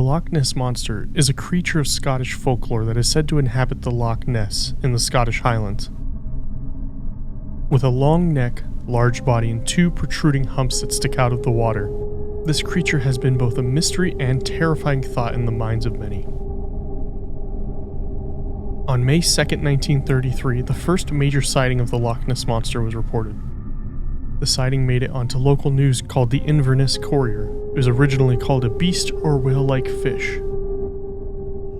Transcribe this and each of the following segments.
Loch Ness Monster is a creature of Scottish folklore that is said to inhabit the Loch Ness in the Scottish Highlands. With a long neck, large body, and two protruding humps that stick out of the water, this creature has been both a mystery and terrifying thought in the minds of many. On May 2, 1933, the first major sighting of the Loch Ness Monster was reported. The sighting made it onto local news called the Inverness Courier. It was originally called a beast or whale-like fish.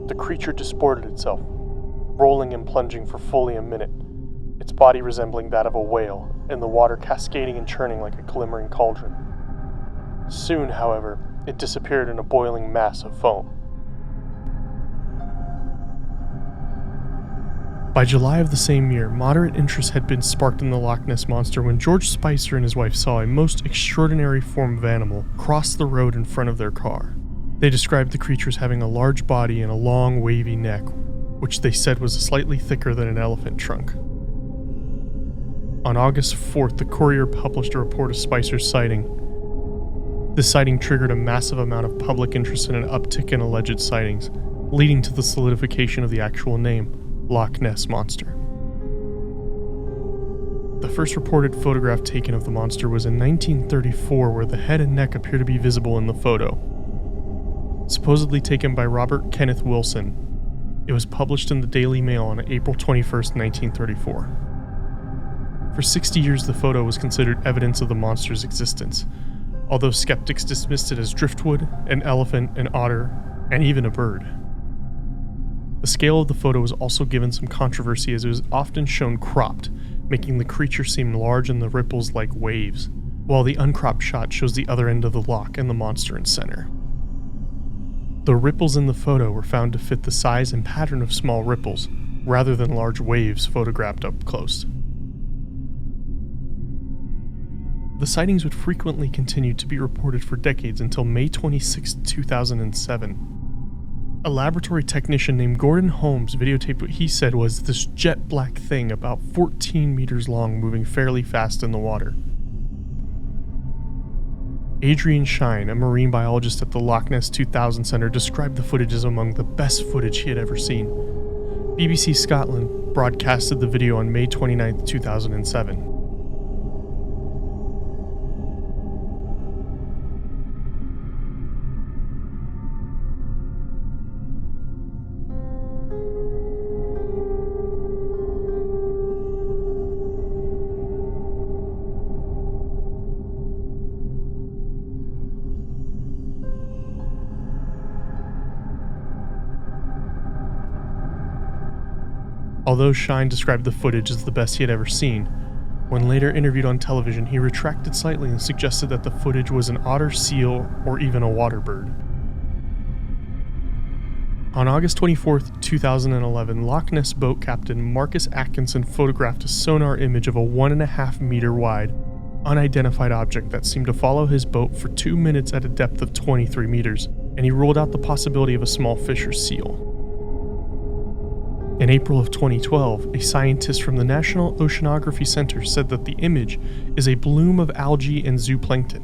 The creature disported itself, rolling and plunging for fully a minute, its body resembling that of a whale, and the water cascading and churning like a glimmering cauldron. Soon, however, it disappeared in a boiling mass of foam. By July of the same year, moderate interest had been sparked in the Loch Ness Monster when George Spicer and his wife saw a most extraordinary form of animal cross the road in front of their car. They described the creature as having a large body and a long, wavy neck, which they said was slightly thicker than an elephant trunk. On August 4th, the Courier published a report of Spicer's sighting. This sighting triggered a massive amount of public interest and an uptick in alleged sightings, leading to the solidification of the actual name, Loch Ness Monster. The first reported photograph taken of the monster was in 1934, where the head and neck appear to be visible in the photo. Supposedly taken by Robert Kenneth Wilson, it was published in the Daily Mail on April 21, 1934. For 60 years, the photo was considered evidence of the monster's existence, although skeptics dismissed it as driftwood, an elephant, an otter, and even a bird. The scale of the photo was also given some controversy as it was often shown cropped, making the creature seem large and the ripples like waves, while the uncropped shot shows the other end of the loch and the monster in center. The ripples in the photo were found to fit the size and pattern of small ripples, rather than large waves photographed up close. The sightings would frequently continue to be reported for decades until May 26, 2007. A laboratory technician named Gordon Holmes videotaped what he said was this jet black thing about 14 meters long moving fairly fast in the water. Adrian Shine, a marine biologist at the Loch Ness 2000 Center, described the footage as among the best footage he had ever seen. BBC Scotland broadcasted the video on May 29, 2007. Although Shine described the footage as the best he had ever seen, when later interviewed on television, he retracted slightly and suggested that the footage was an otter, seal, or even a water bird. On August 24, 2011, Loch Ness boat captain Marcus Atkinson photographed a sonar image of a 1.5 meter wide, unidentified object that seemed to follow his boat for 2 minutes at a depth of 23 meters, and he ruled out the possibility of a small fish or seal. In April of 2012, a scientist from the National Oceanography Center said that the image is a bloom of algae and zooplankton.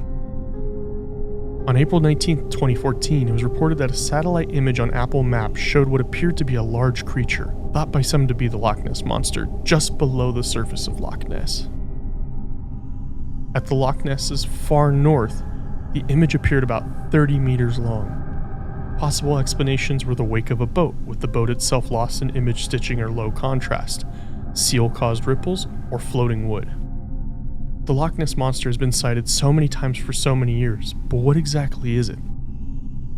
On April 19, 2014, it was reported that a satellite image on Apple Maps showed what appeared to be a large creature, thought by some to be the Loch Ness Monster, just below the surface of Loch Ness. At the Loch Ness's far north, the image appeared about 30 meters long. Possible explanations were the wake of a boat, with the boat itself lost in image stitching or low contrast, seal-caused ripples, or floating wood. The Loch Ness Monster has been sighted so many times for so many years, but what exactly is it?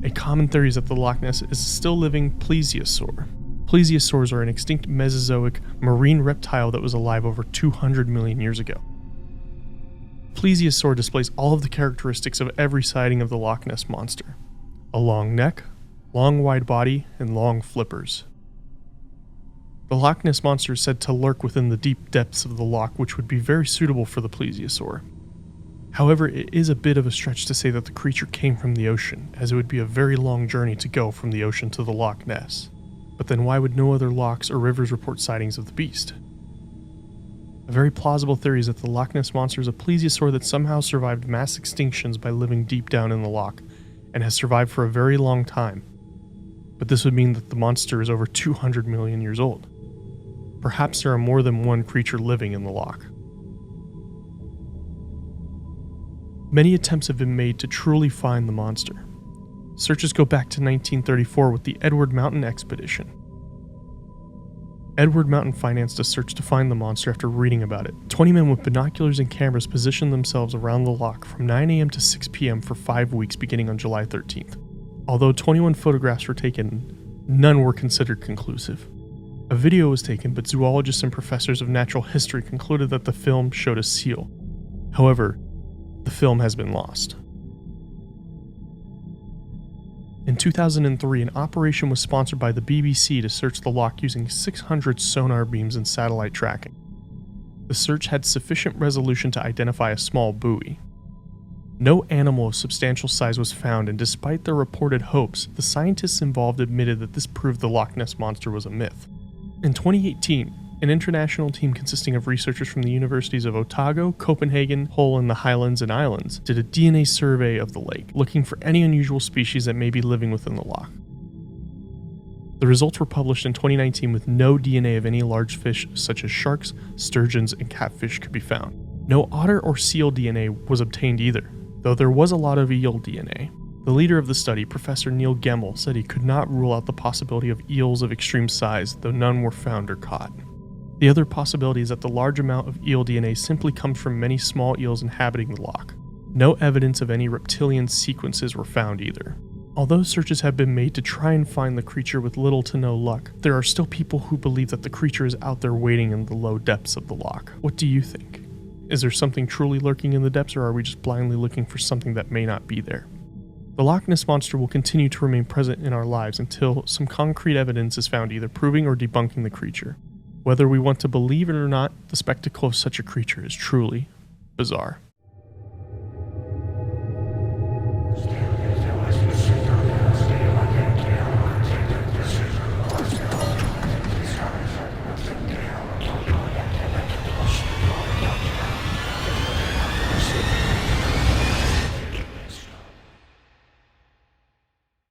A common theory is that the Loch Ness is a still-living plesiosaur. Plesiosaurs are an extinct Mesozoic marine reptile that was alive over 200 million years ago. Plesiosaur displays all of the characteristics of every sighting of the Loch Ness Monster: a long neck, long wide body, and long flippers. The Loch Ness Monster is said to lurk within the deep depths of the loch, which would be very suitable for the plesiosaur. However, it is a bit of a stretch to say that the creature came from the ocean, as it would be a very long journey to go from the ocean to the Loch Ness. But then why would no other lochs or rivers report sightings of the beast? A very plausible theory is that the Loch Ness Monster is a plesiosaur that somehow survived mass extinctions by living deep down in the loch, and has survived for a very long time, but this would mean that the monster is over 200 million years old. Perhaps there are more than one creature living in the loch. Many attempts have been made to truly find the monster. Searches go back to 1934 with the Edward Mountain Expedition. Edward Mountain financed a search to find the monster after reading about it. 20 men with binoculars and cameras positioned themselves around the loch from 9 a.m. to 6 p.m. for 5 weeks beginning on July 13th. Although 21 photographs were taken, none were considered conclusive. A video was taken, but zoologists and professors of natural history concluded that the film showed a seal. However, the film has been lost. In 2003, an operation was sponsored by the BBC to search the loch using 600 sonar beams and satellite tracking. The search had sufficient resolution to identify a small buoy. No animal of substantial size was found, and despite their reported hopes, the scientists involved admitted that this proved the Loch Ness monster was a myth. In 2018, an international team consisting of researchers from the universities of Otago, Copenhagen, Hull, and the Highlands and Islands did a DNA survey of the lake, looking for any unusual species that may be living within the loch. The results were published in 2019 with no DNA of any large fish such as sharks, sturgeons, and catfish could be found. No otter or seal DNA was obtained either, though there was a lot of eel DNA. The leader of the study, Professor Neil Gemmell, said he could not rule out the possibility of eels of extreme size, though none were found or caught. The other possibility is that the large amount of eel DNA simply comes from many small eels inhabiting the loch. No evidence of any reptilian sequences were found either. Although searches have been made to try and find the creature with little to no luck, there are still people who believe that the creature is out there waiting in the low depths of the loch. What do you think? Is there something truly lurking in the depths, or are we just blindly looking for something that may not be there? The Loch Ness monster will continue to remain present in our lives until some concrete evidence is found either proving or debunking the creature. Whether we want to believe it or not, the spectacle of such a creature is truly bizarre.